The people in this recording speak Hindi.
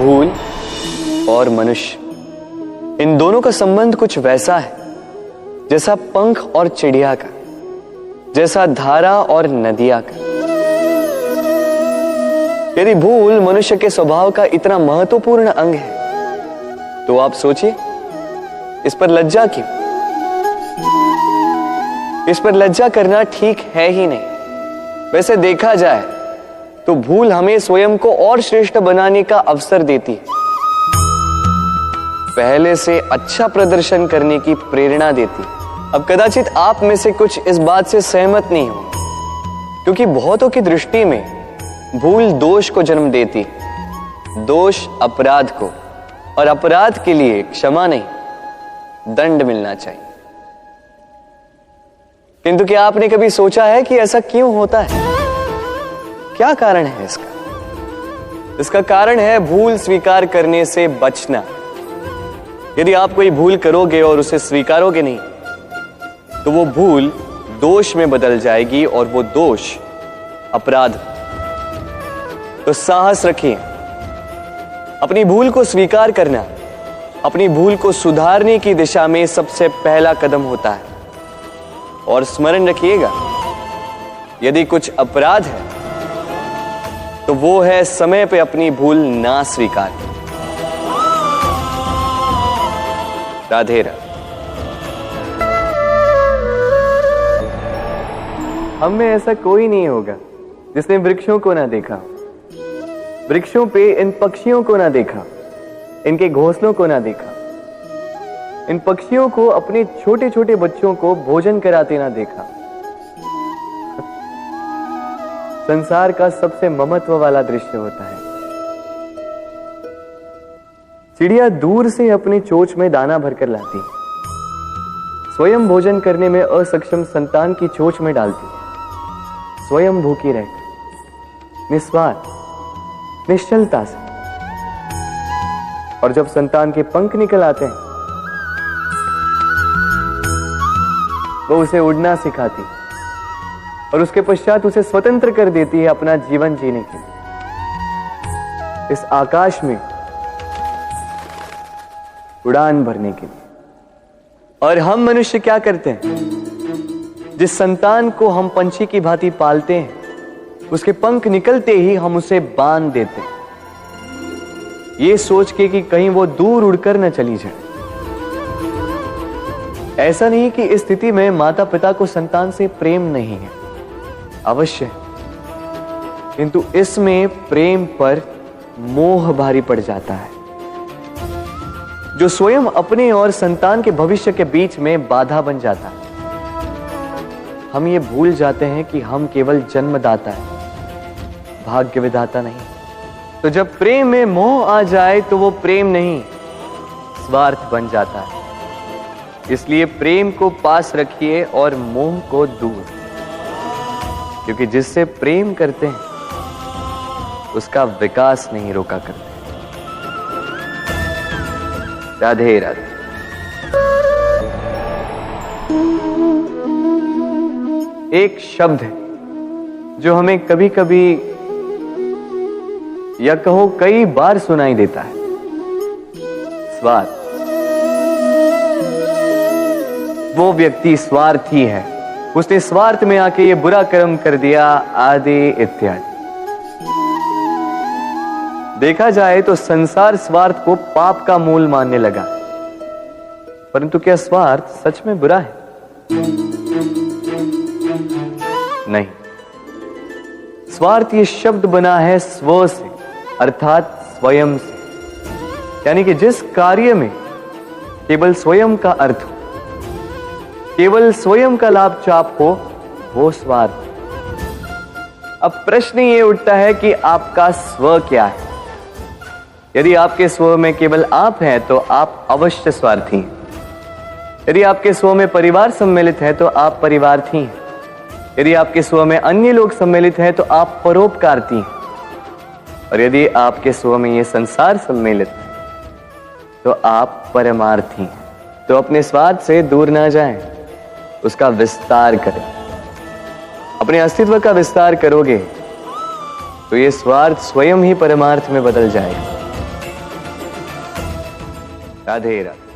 भूल और मनुष्य, इन दोनों का संबंध कुछ वैसा है जैसा पंख और चिड़िया का, जैसा धारा और नदिया का। यदि भूल मनुष्य के स्वभाव का इतना महत्वपूर्ण अंग है तो आप सोचिए, इस पर लज्जा क्यों? इस पर लज्जा करना ठीक है ही नहीं। वैसे देखा जाए तो भूल हमें स्वयं को और श्रेष्ठ बनाने का अवसर देती है, पहले से अच्छा प्रदर्शन करने की प्रेरणा देती है। अब कदाचित आप में से कुछ इस बात से सहमत नहीं हो, क्योंकि बहुतों की दृष्टि में भूल दोष को जन्म देती है, दोष अपराध को, और अपराध के लिए क्षमा नहीं, दंड मिलना चाहिए। किंतु क्या आपने कभी सोचा है कि ऐसा क्यों होता है? क्या कारण है इसका? इसका कारण है भूल स्वीकार करने से बचना। यदि आप कोई भूल करोगे और उसे स्वीकारोगे नहीं तो वो भूल दोष में बदल जाएगी और वो दोष अपराध। तो साहस रखिए, अपनी भूल को स्वीकार करना अपनी भूल को सुधारने की दिशा में सबसे पहला कदम होता है। और स्मरण रखिएगा, यदि कुछ अपराध है तो वो है समय पे अपनी भूल ना स्वीकार। राधे राधे। हम में ऐसा कोई नहीं होगा जिसने वृक्षों को ना देखा, वृक्षों पे इन पक्षियों को ना देखा, इनके घोंसलों को ना देखा, इन पक्षियों को अपने छोटे छोटे बच्चों को भोजन कराते ना देखा। संसार का सबसे ममत्व वाला दृश्य होता है। चिड़िया दूर से अपने चोंच में दाना भरकर लाती, स्वयं भोजन करने में असक्षम संतान की चोंच में डालती, स्वयं भूखी रहकर निस्वार्थ निश्चलता से। और जब संतान के पंख निकल आते हैं वो उसे उड़ना सिखाती और उसके पश्चात उसे स्वतंत्र कर देती है अपना जीवन जीने के लिए, इस आकाश में उड़ान भरने के लिए। और हम मनुष्य क्या करते हैं? जिस संतान को हम पंछी की भांति पालते हैं, उसके पंख निकलते ही हम उसे बांध देते हैं, ये सोच के कि कहीं वो दूर उड़कर न चली जाए। ऐसा नहीं कि इस स्थिति में माता पिता को संतान से प्रेम नहीं है, अवश्य, किंतु इसमें प्रेम पर मोह भारी पड़ जाता है, जो स्वयं अपने और संतान के भविष्य के बीच में बाधा बन जाता है। हम ये भूल जाते हैं कि हम केवल जन्मदाता हैं, भाग्य विधाता नहीं। तो जब प्रेम में मोह आ जाए तो वो प्रेम नहीं, स्वार्थ बन जाता है। इसलिए प्रेम को पास रखिए और मोह को दूर, क्योंकि जिससे प्रेम करते हैं उसका विकास नहीं रोका करते। राधे राधे। एक शब्द है जो हमें कभी कभी या कहो कई बार सुनाई देता है, स्वार्थ। वो व्यक्ति स्वार्थी है, उसने स्वार्थ में आके ये बुरा कर्म कर दिया, आदि इत्यादि। देखा जाए तो संसार स्वार्थ को पाप का मूल मानने लगा, परंतु क्या स्वार्थ सच में बुरा है? नहीं। स्वार्थ ये शब्द बना है स्व से, अर्थात स्वयं से, यानी कि जिस कार्य में केवल स्वयं का अर्थ हो, केवल स्वयं का लाभ चाप हो, वो स्वार्थ। अब प्रश्न ये उठता है कि आपका स्व क्या है? यदि आपके स्व में केवल आप हैं तो आप अवश्य स्वार्थी हैं। यदि आपके स्व में परिवार सम्मिलित है तो आप परिवार्थी हैं। यदि आपके स्व में अन्य लोग सम्मिलित हैं तो आप परोपकारती हैं। और यदि आपके स्व में ये संसार सम्मिलित है तो आप परमार्थी हैं। तो अपने स्वार्थ से दूर ना जाएं, उसका विस्तार करें। अपने अस्तित्व का विस्तार करोगे तो ये स्वार्थ स्वयं ही परमार्थ में बदल जाएगा। राधे राधे।